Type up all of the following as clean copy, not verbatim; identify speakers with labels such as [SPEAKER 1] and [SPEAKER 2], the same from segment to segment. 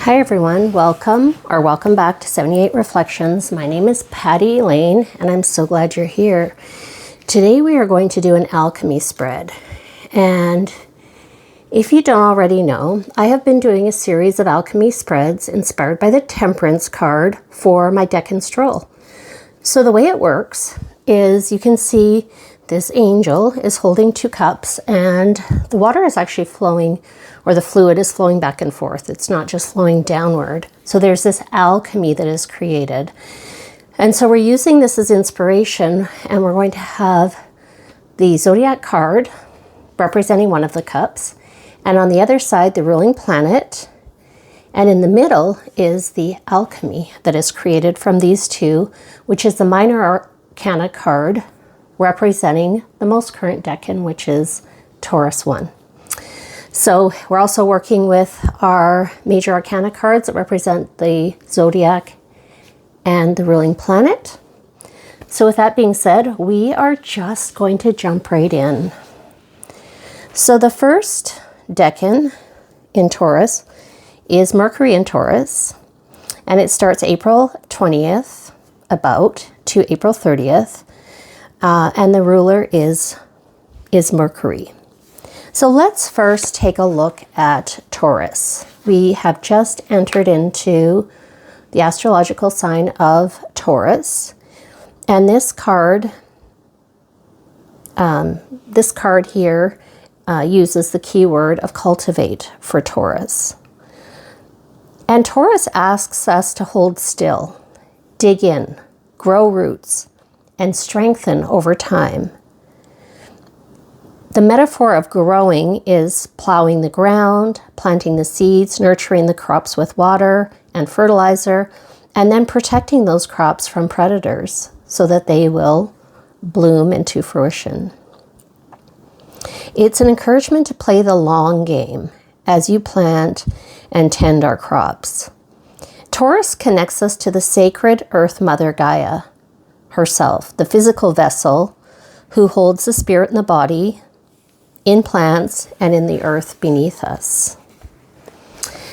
[SPEAKER 1] Hi everyone, welcome back to 78 Reflections. My name is Patty Elaine and I'm so glad you're here. Today we are going to do an alchemy spread. And if you don't already know, I have been doing a series of alchemy spreads inspired by the Temperance card for my Decan stroll. So the way it works is you can see this angel is holding 2 cups and the water is actually flowing, or the fluid is flowing back and forth. It's not just flowing downward. So there's this alchemy that is created. And so we're using this as inspiration, and we're going to have the Zodiac card representing one of the cups, and on the other side the ruling planet, and in the middle is the alchemy that is created from these two, which is the minor arcana card representing the most current decan, which is Taurus 1. So we're also working with our major arcana cards that represent the zodiac and the ruling planet. So with that being said, we are just going to jump right in. So the first decan in Taurus is Mercury in Taurus, and it starts April 20th about to April 30th, and the ruler is Mercury. So let's first take a look at Taurus. We have just entered into the astrological sign of Taurus, and this card here uses the keyword of cultivate for Taurus. And Taurus asks us to hold still, dig in, grow roots, and strengthen over time. The metaphor of growing is plowing the ground, planting the seeds, nurturing the crops with water and fertilizer, and then protecting those crops from predators so that they will bloom into fruition. It's an encouragement to play the long game as you plant and tend our crops. Taurus connects us to the sacred Earth Mother Gaia herself, the physical vessel who holds the spirit and the body in plants and in the earth beneath us.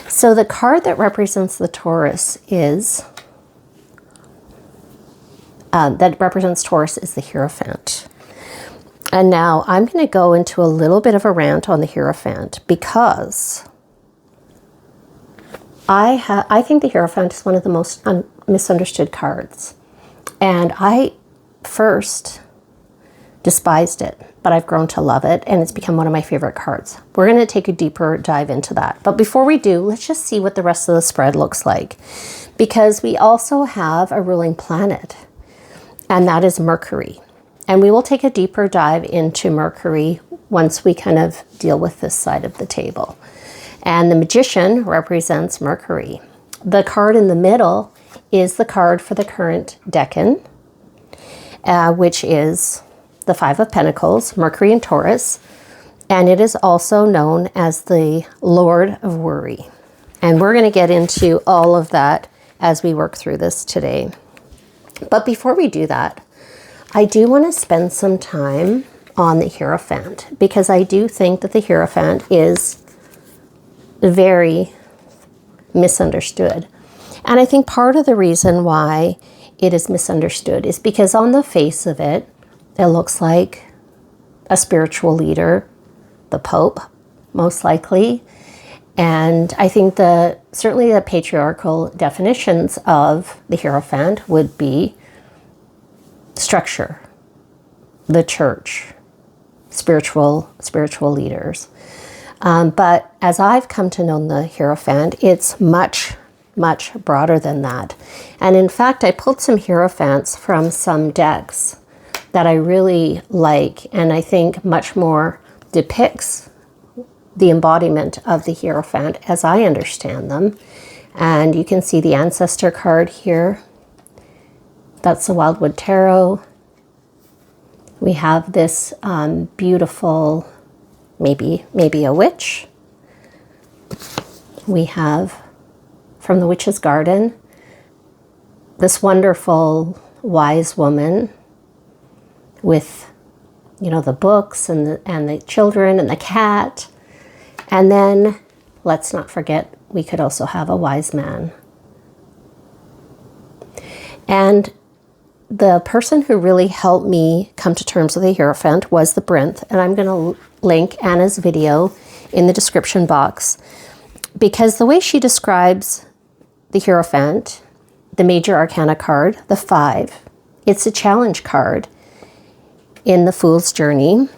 [SPEAKER 1] So the card that represents the Taurus is the Hierophant. And now I'm going to go into a little bit of a rant on the Hierophant because I think the Hierophant is one of the most misunderstood cards. And I first despised it, but I've grown to love it, and it's become one of my favorite cards. We're going to take a deeper dive into that. But before we do, let's just see what the rest of the spread looks like, because we also have a ruling planet, and that is Mercury. And we will take a deeper dive into Mercury once we kind of deal with this side of the table. And the Magician represents Mercury. The card in the middle is the card for the current decan, which is the 5 of Pentacles, Mercury in Taurus, and it is also known as the Lord of Worry. And we're going to get into all of that as we work through this today. But before we do that, I do want to spend some time on the Hierophant, because I do think that the Hierophant is very misunderstood. And I think part of the reason why it is misunderstood is because on the face of it, it looks like a spiritual leader, the Pope, most likely. And I think certainly the patriarchal definitions of the Hierophant would be structure, the church, spiritual leaders. But as I've come to know the Hierophant, it's much broader than that. And in fact, I pulled some Hierophants from some decks that I really like, and I think much more depicts the embodiment of the Hierophant as I understand them. And you can see the Ancestor card here. That's the Wildwood Tarot. We have this beautiful, maybe a witch. We have from the Witch's Garden this wonderful wise woman with, the books and the children and the cat. And then let's not forget we could also have a wise man. And the person who really helped me come to terms with the Hierophant was the Brinth, and I'm going to link Anna's video in the description box, because the way she describes the Hierophant, the major arcana card, the 5, it's a challenge card in the Fool's Journey.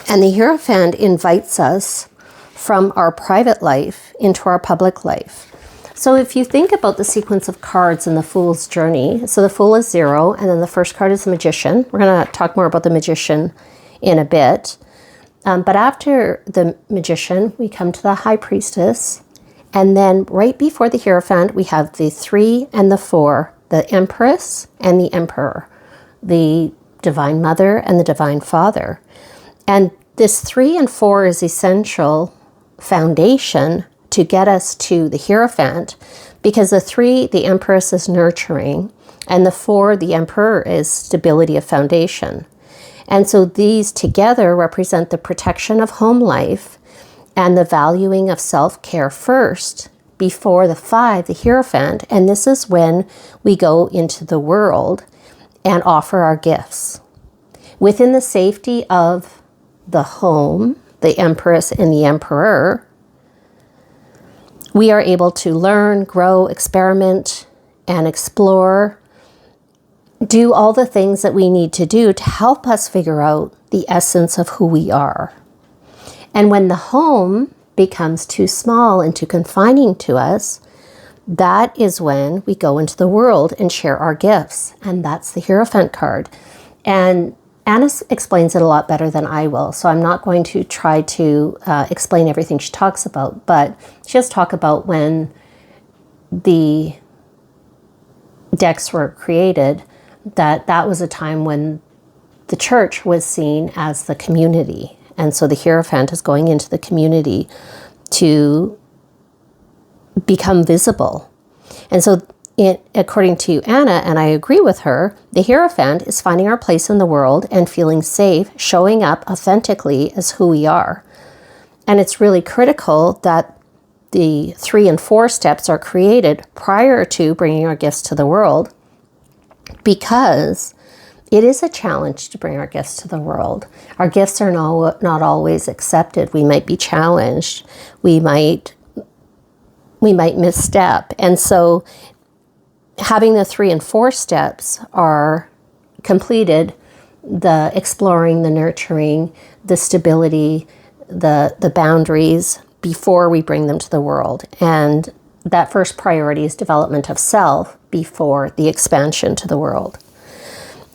[SPEAKER 1] And the Hierophant invites us from our private life into our public life. So if you think about the sequence of cards in the Fool's Journey, so the Fool is 0, and then the first card is the Magician. We're going to talk more about the Magician in a bit. But after the Magician, we come to the High Priestess. And then right before the Hierophant, we have the 3 and the 4, the Empress and the Emperor, the Divine Mother and the Divine Father. And this 3 and 4 is essential foundation to get us to the Hierophant, because the 3, the Empress, is nurturing, and the 4, the Emperor, is stability of foundation. And so these together represent the protection of home life and the valuing of self-care first before the 5, the Hierophant. And this is when we go into the world and offer our gifts. Within the safety of the home, the Empress and the Emperor, we are able to learn, grow, experiment, and explore, do all the things that we need to do to help us figure out the essence of who we are. And when the home becomes too small and too confining to us, that is when we go into the world and share our gifts. And that's the Hierophant card. And Anna explains it a lot better than I will, so I'm not going to try to explain everything she talks about, but she does talk about when the decks were created, that was a time when the church was seen as the community. And so the Hierophant is going into the community to become visible. And so according to Anna, and I agree with her, the Hierophant is finding our place in the world and feeling safe, showing up authentically as who we are. And it's really critical that the 3 and 4 steps are created prior to bringing our gifts to the world, because it is a challenge to bring our gifts to the world. Our gifts are not always accepted. We might be challenged. We might misstep. And so having the 3 and 4 steps are completed, the exploring, the nurturing, the stability, the boundaries before we bring them to the world. And that first priority is development of self before the expansion to the world.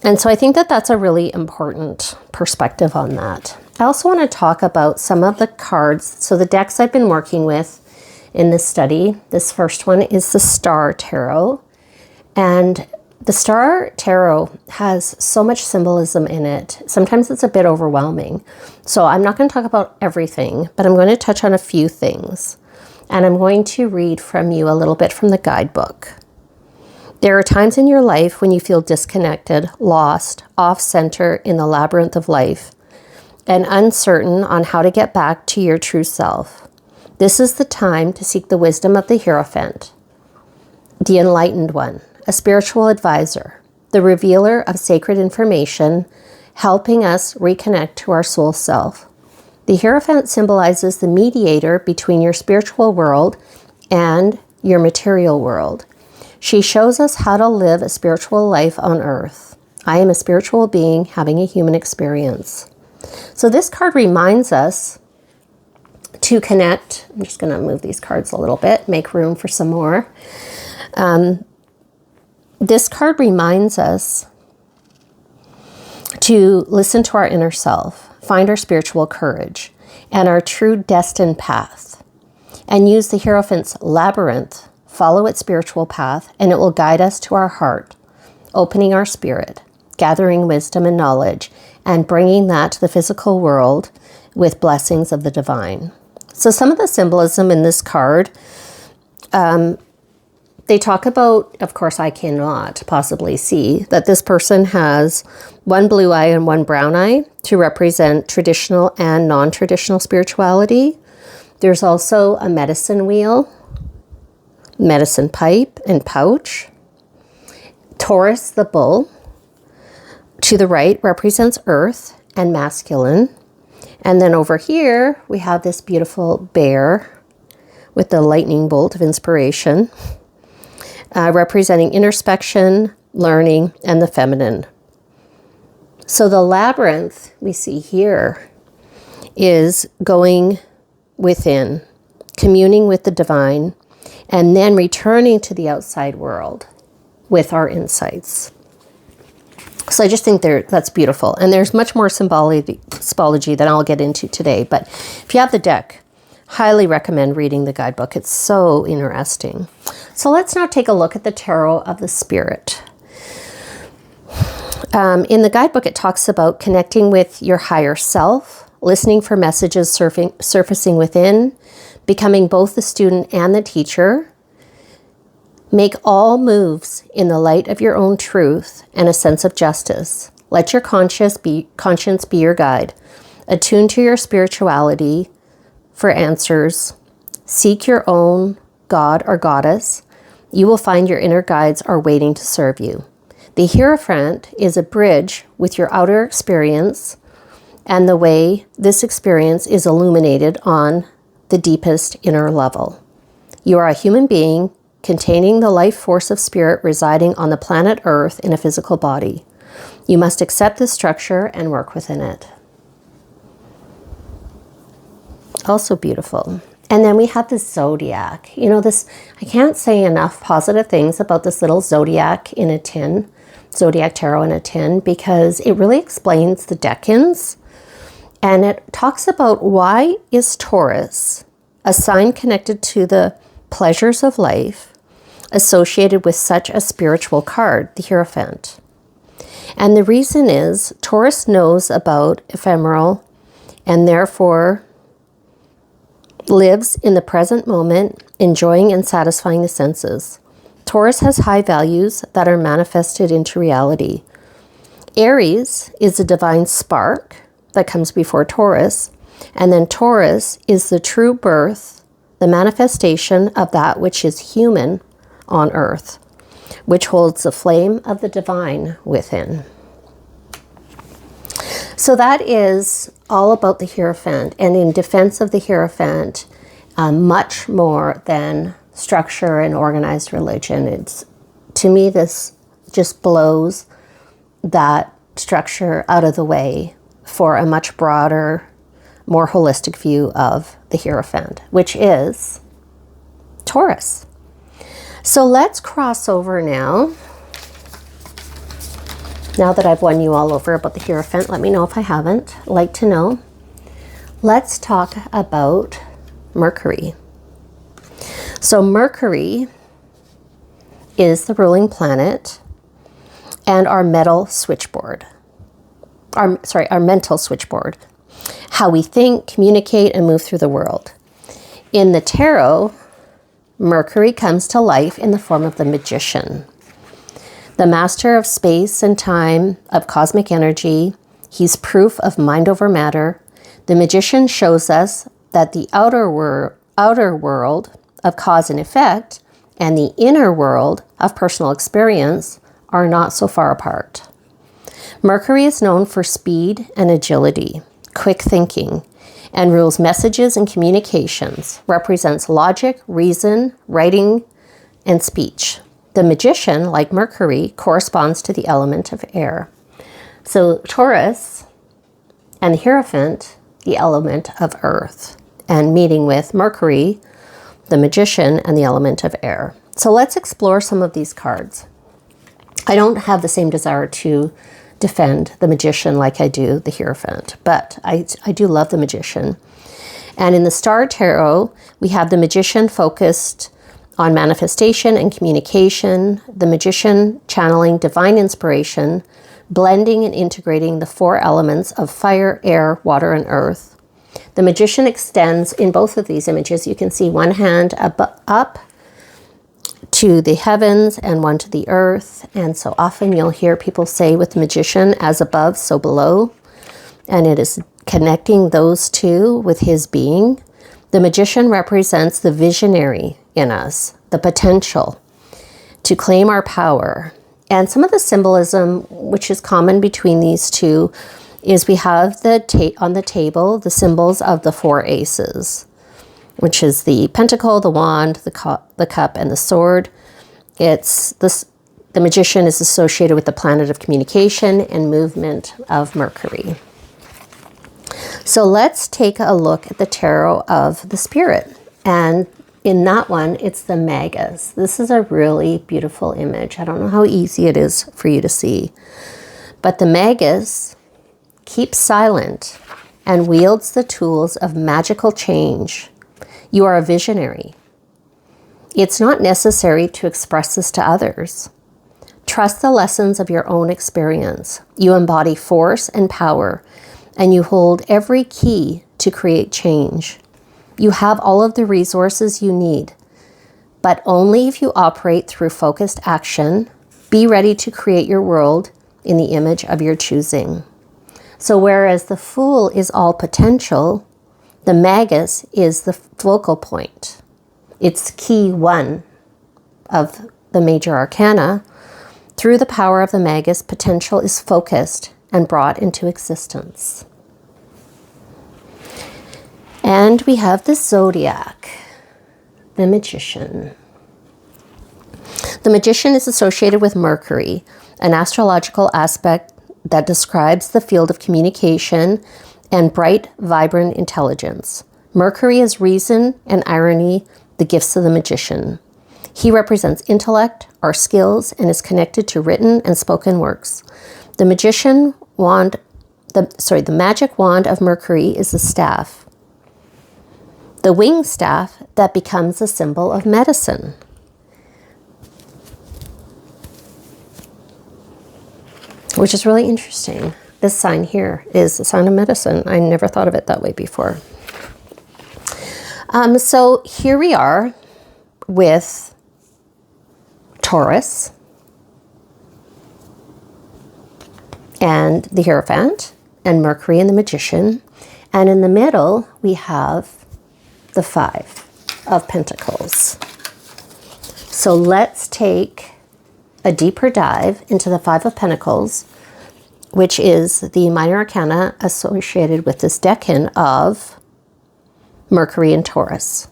[SPEAKER 1] And so I think that that's a really important perspective on that. I also want to talk about some of the cards. So the decks I've been working with in this study, this first one is the Star Tarot. And the Star Tarot has so much symbolism in it. Sometimes it's a bit overwhelming. So I'm not going to talk about everything, but I'm going to touch on a few things. And I'm going to read from you a little bit from the guidebook. There are times in your life when you feel disconnected, lost, off-center in the labyrinth of life, and uncertain on how to get back to your true self. This is the time to seek the wisdom of the Hierophant, the enlightened one, a spiritual advisor, the revealer of sacred information, helping us reconnect to our soul self. The Hierophant symbolizes the mediator between your spiritual world and your material world. She shows us how to live a spiritual life on earth. I am a spiritual being having a human experience. So this card reminds us to connect. I'm just going to move these cards a little bit, make room for some more. This card reminds us to listen to our inner self, find our spiritual courage and our true destined path, and use the Hierophant's labyrinth, follow its spiritual path, and it will guide us to our heart, opening our spirit, gathering wisdom and knowledge, and bringing that to the physical world with blessings of the divine. So some of the symbolism in this card, they talk about, of course, I cannot possibly see, that this person has one blue eye and one brown eye to represent traditional and non-traditional spirituality. There's also a medicine wheel, medicine pipe and pouch. Taurus, the bull, to the right represents earth and masculine. And then over here, we have this beautiful bear with the lightning bolt of inspiration, representing introspection, learning, and the feminine. So the labyrinth we see here is going within, communing with the divine, and then returning to the outside world with our insights. So I just think that's beautiful. And there's much more symbology than I'll get into today. But if you have the deck, highly recommend reading the guidebook. It's so interesting. So let's now take a look at the Tarot of the Spirit. In the guidebook, it talks about connecting with your higher self, listening for messages surfacing within, becoming both the student and the teacher. Make all moves in the light of your own truth and a sense of justice. Let your conscience be your guide. Attune to your spirituality for answers. Seek your own god or goddess. You will find your inner guides are waiting to serve you. The Hierophant is a bridge with your outer experience and the way this experience is illuminated on the deepest inner level. You are a human being containing the life force of spirit residing on the planet Earth in a physical body. You must accept this structure and work within it. Also beautiful. And then we have the Zodiac. You know, this, I can't say enough positive things about this little Zodiac in a tin, Zodiac Tarot in a tin, because it really explains the decans. And it talks about why is Taurus, a sign connected to the pleasures of life, associated with such a spiritual card, the Hierophant. And the reason is Taurus knows about ephemeral and therefore lives in the present moment, enjoying and satisfying the senses. Taurus has high values that are manifested into reality. Aries is a divine spark that comes before Taurus, and then Taurus is the true birth, the manifestation of that which is human on earth, which holds the flame of the divine within. So that is all about the Hierophant, and in defense of the Hierophant, much more than structure and organized religion. It's, to me, this just blows that structure out of the way for a much broader, more holistic view of the Hierophant, which is Taurus. So let's cross over now. Now that I've won you all over about the Hierophant, let me know if I haven't. I'd like to know. Let's talk about Mercury. So Mercury is the ruling planet and our mental switchboard. Our mental switchboard. How we think, communicate, and move through the world. In the tarot, Mercury comes to life in the form of the magician, the master of space and time, of cosmic energy. He's proof of mind over matter. The magician shows us that the outer world of cause and effect and the inner world of personal experience are not so far apart. Mercury is known for speed and agility, quick thinking, and rules messages and communications, represents logic, reason, writing, and speech. The magician, like Mercury, corresponds to the element of air. So Taurus and the Hierophant, the element of earth, and meeting with Mercury, the magician, and the element of air. So let's explore some of these cards. I don't have the same desire to defend the magician like I do the Hierophant, but I do love the magician. And in the Star Tarot, we have the magician focused on manifestation and communication, the magician channeling divine inspiration, blending and integrating the four elements of fire, air, water, and earth. The magician extends in both of these images. You can see one hand up to the heavens and one to the earth. And so often you'll hear people say with the magician, as above, so below. And it is connecting those two with his being. The Magician represents the visionary in us, the potential to claim our power. And some of the symbolism, which is common between these two, is we have on the table the symbols of the 4 aces, which is the pentacle, the wand, the cup, and the sword. The Magician is associated with the planet of communication and movement of Mercury. So let's take a look at the tarot of the spirit. And in that one, it's the Magus. This is a really beautiful image. I don't know how easy it is for you to see. But the Magus keeps silent and wields the tools of magical change. You are a visionary. It's not necessary to express this to others. Trust the lessons of your own experience. You embody force and power, and you hold every key to create change. You have all of the resources you need, but only if you operate through focused action. Be ready to create your world in the image of your choosing. So whereas the Fool is all potential, the Magus is the focal point. It's key 1 of the major arcana. Through the power of the Magus, potential is focused and brought into existence. And we have the Zodiac, the Magician. The Magician is associated with Mercury, an astrological aspect that describes the field of communication and bright, vibrant intelligence. Mercury is reason and irony, the gifts of the Magician. He represents intellect, our skills, and is connected to written and spoken works. The magic wand of Mercury is the staff. The winged staff that becomes a symbol of medicine. Which is really interesting. This sign here is the sign of medicine. I never thought of it that way before. So here we are with Taurus and the Hierophant and Mercury and the Magician. And in the middle, we have the 5 of Pentacles. So let's take a deeper dive into the 5 of Pentacles, which is the minor arcana associated with this decan of Mercury and Taurus.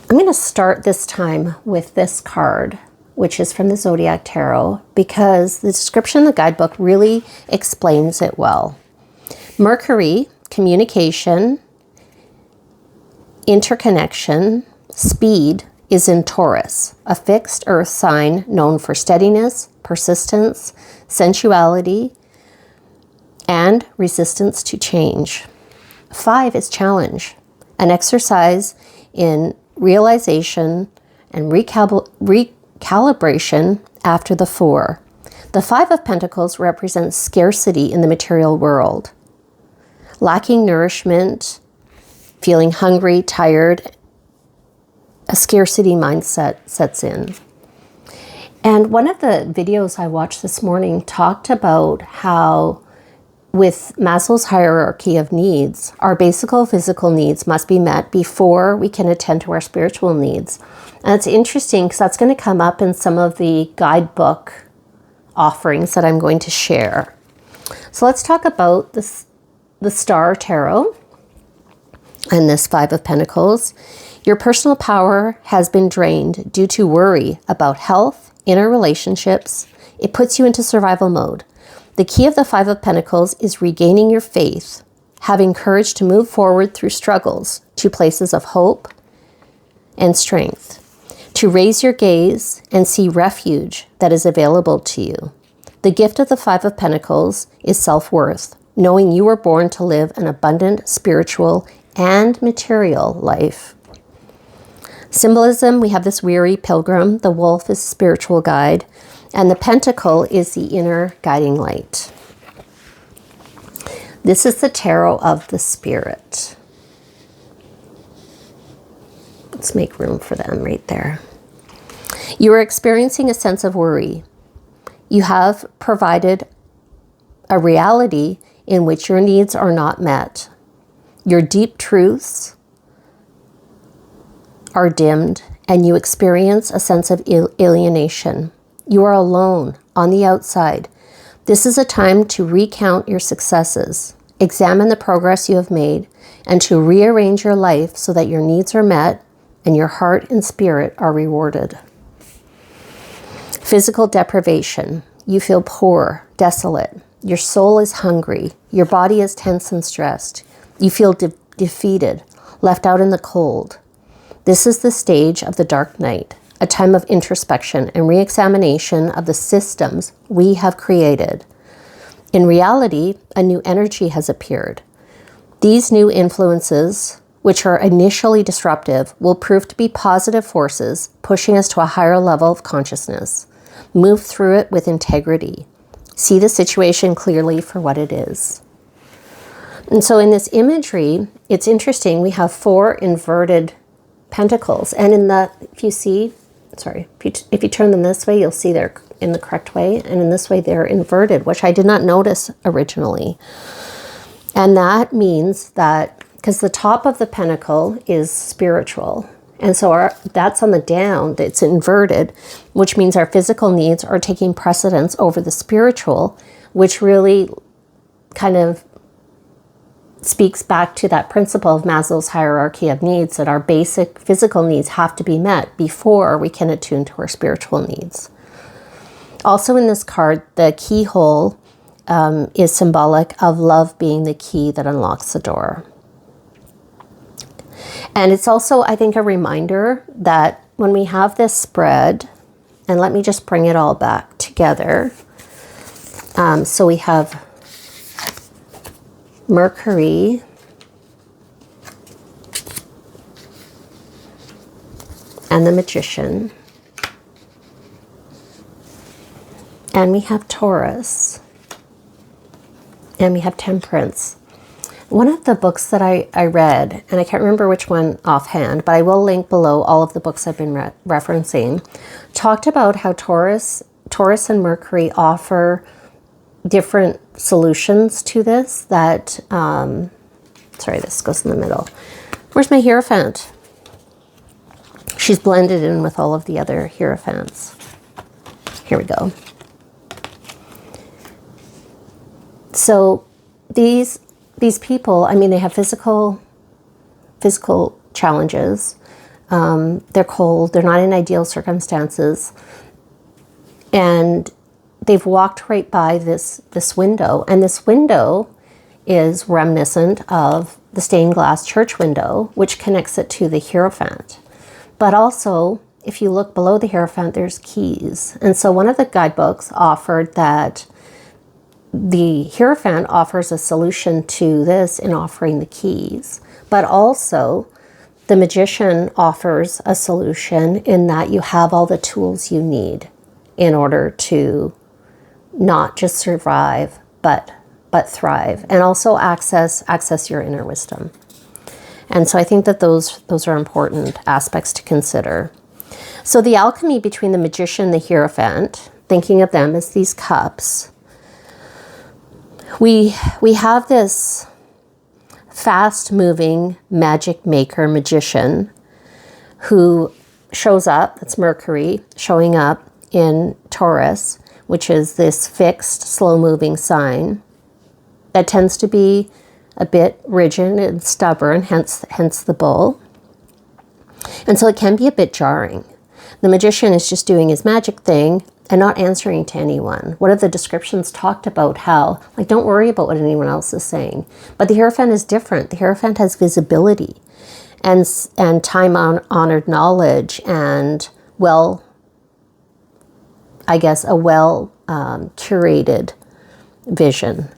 [SPEAKER 1] I'm going to start this time with this card, which is from the Zodiac Tarot, because the description in the guidebook really explains it well. Mercury, communication, interconnection, speed, is in Taurus, a fixed earth sign known for steadiness, persistence, sensuality, and resistance to change. 5 is challenge, an exercise in realization and recalibration after the 4. The 5 of Pentacles represents scarcity in the material world, lacking nourishment, feeling hungry, tired. A scarcity mindset sets in. And one of the videos I watched this morning talked about how with Maslow's hierarchy of needs, our basic physical needs must be met before we can attend to our spiritual needs. And it's interesting because that's going to come up in some of the guidebook offerings that I'm going to share. So let's talk about the Star Tarot and this 5 of Pentacles. Your personal power has been drained due to worry about health, inner relationships. It puts you into survival mode. The key of the 5 of Pentacles is regaining your faith, having courage to move forward through struggles to places of hope and strength, to raise your gaze and see refuge that is available to you. The gift of the 5 of Pentacles is self-worth, knowing you were born to live an abundant spiritual and material life. Symbolism, we have this weary pilgrim. The wolf is spiritual guide. And the pentacle is the inner guiding light. This is the tarot of the spirit. Let's make room for them right there. You are experiencing a sense of worry. You have provided a reality in which your needs are not met. Your deep truths are dimmed and you experience a sense of alienation. You are alone on the outside. This is a time to recount your successes, examine the progress you have made, and to rearrange your life so that your needs are met and your heart and spirit are rewarded. Physical deprivation. You feel poor, desolate. Your soul is hungry. Your body is tense and stressed. You feel defeated, left out in the cold. This is the stage of the dark night, a time of introspection and re-examination of the systems we have created. In reality, a new energy has appeared. These new influences, which are initially disruptive, will prove to be positive forces, pushing us to a higher level of consciousness. Move through it with integrity. See the situation clearly for what it is. And so in this imagery, it's interesting, we have 4 inverted pentacles. And in the, if you turn them this way, you'll see they're in the correct way. And in this way, they're inverted, which I did not notice originally. And that means that, because the top of the pentacle is spiritual. And so that's on the down, it's inverted, which means our physical needs are taking precedence over the spiritual, which really kind of speaks back to that principle of Maslow's hierarchy of needs, that our basic physical needs have to be met before we can attune to our spiritual needs. Also in this card, the keyhole is symbolic of love being the key that unlocks the door. And it's also, I think, a reminder that when we have this spread, and let me just bring it all back together. So we have Mercury, and the Magician, and we have Taurus, and we have Temperance. One of the books that I read, and I can't remember which one offhand, but I will link below all of the books I've been referencing, talked about how Taurus and Mercury offer different solutions to this that, sorry, this goes in the middle. Where's my Hierophant? She's blended in with all of the other Hierophants. Here we go. So these people, I mean, they have physical challenges. They're cold. They're not in ideal circumstances. And they've walked right by this window. And this window is reminiscent of the stained glass church window, which connects it to the Hierophant. But also, if you look below the Hierophant, there's keys. And so one of the guidebooks offered that the Hierophant offers a solution to this in offering the keys, but also the Magician offers a solution in that you have all the tools you need in order to not just survive, but thrive, and also access your inner wisdom. And so I think that those are important aspects to consider. So the alchemy between the Magician and the Hierophant, thinking of them as these cups, we have this fast-moving magic maker magician who shows up, that's Mercury, showing up in Taurus, which is this fixed, slow-moving sign that tends to be a bit rigid and stubborn, hence the bull. And so it can be a bit jarring. The magician is just doing his magic thing and not answering to anyone. One of the descriptions talked about how, like, don't worry about what anyone else is saying. But the Hierophant is different. The Hierophant has visibility and time-honored knowledge and, well, I guess, a curated vision.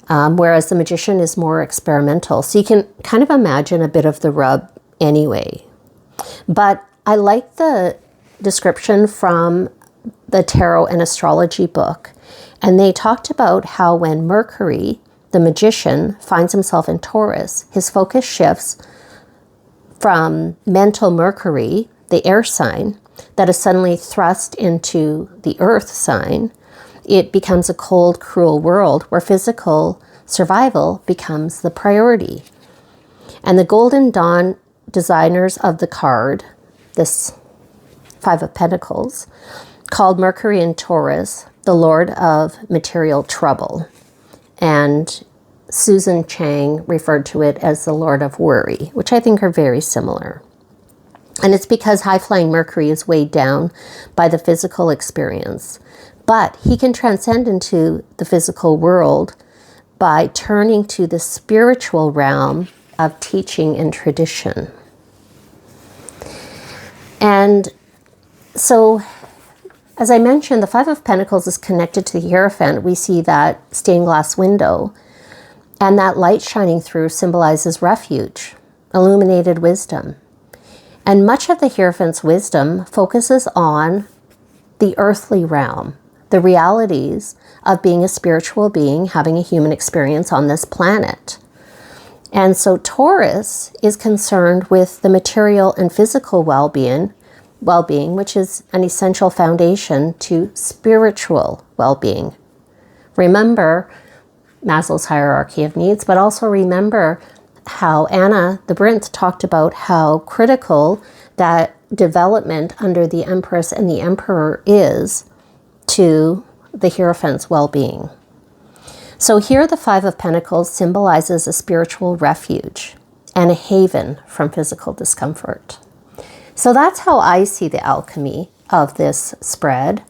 [SPEAKER 1] Whereas the Magician is more experimental. So you can kind of imagine a bit of the rub anyway. But I like the description from the Tarot and Astrology book. And they talked about how when Mercury, the Magician, finds himself in Taurus, his focus shifts from mental Mercury, the air sign, that is suddenly thrust into the earth sign. It becomes a cold, cruel world where physical survival becomes the priority. And the Golden Dawn designers of the card, this Five of Pentacles, called Mercury and Taurus the Lord of Material Trouble. And Susan Chang referred to it as the Lord of Worry, which I think are very similar. And it's because high-flying Mercury is weighed down by the physical experience. But he can transcend into the physical world by turning to the spiritual realm of teaching and tradition. And so, as I mentioned, the Five of Pentacles is connected to the Hierophant. We see that stained glass window, and that light shining through symbolizes refuge, illuminated wisdom. And much of the Hierophant's wisdom focuses on the earthly realm, the realities of being a spiritual being, having a human experience on this planet. And so Taurus is concerned with the material and physical well-being, which is an essential foundation to spiritual well-being. Remember Maslow's hierarchy of needs, but also remember how Anna the Brinth talked about how critical that development under the Empress and the Emperor is to the Hierophant's well-being. So here the Five of Pentacles symbolizes a spiritual refuge and a haven from physical discomfort. So that's how I see the alchemy of this spread.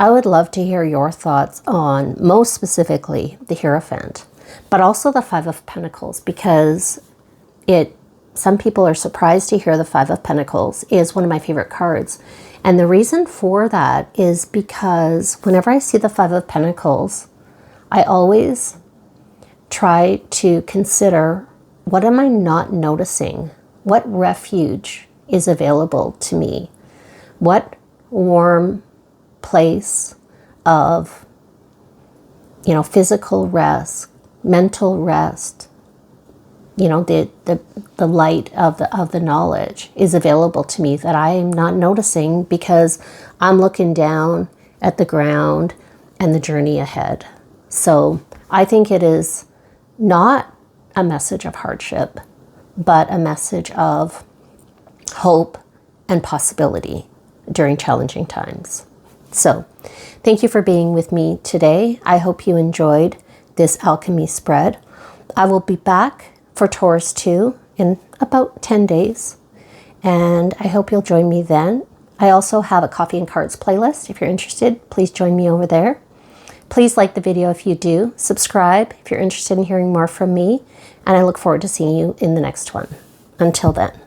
[SPEAKER 1] I would love to hear your thoughts on, most specifically, the Hierophant, but also the Five of Pentacles, because some people are surprised to hear the Five of Pentacles is one of my favorite cards. And the reason for that is because whenever I see the Five of Pentacles, I always try to consider, what am I not noticing? What refuge is available to me? What warm place of, physical rest, mental rest, the light of the knowledge is available to me that I am not noticing because I'm looking down at the ground and the journey ahead. So I think it is not a message of hardship, but a message of hope and possibility during challenging times. So thank you for being with me today. I hope you enjoyed this alchemy spread. I will be back for Taurus 2 in about 10 days, and I hope you'll join me then. I also have a Coffee and Cards playlist. If you're interested, please join me over there. Please like the video if you do. Subscribe if you're interested in hearing more from me, and I look forward to seeing you in the next one. Until then.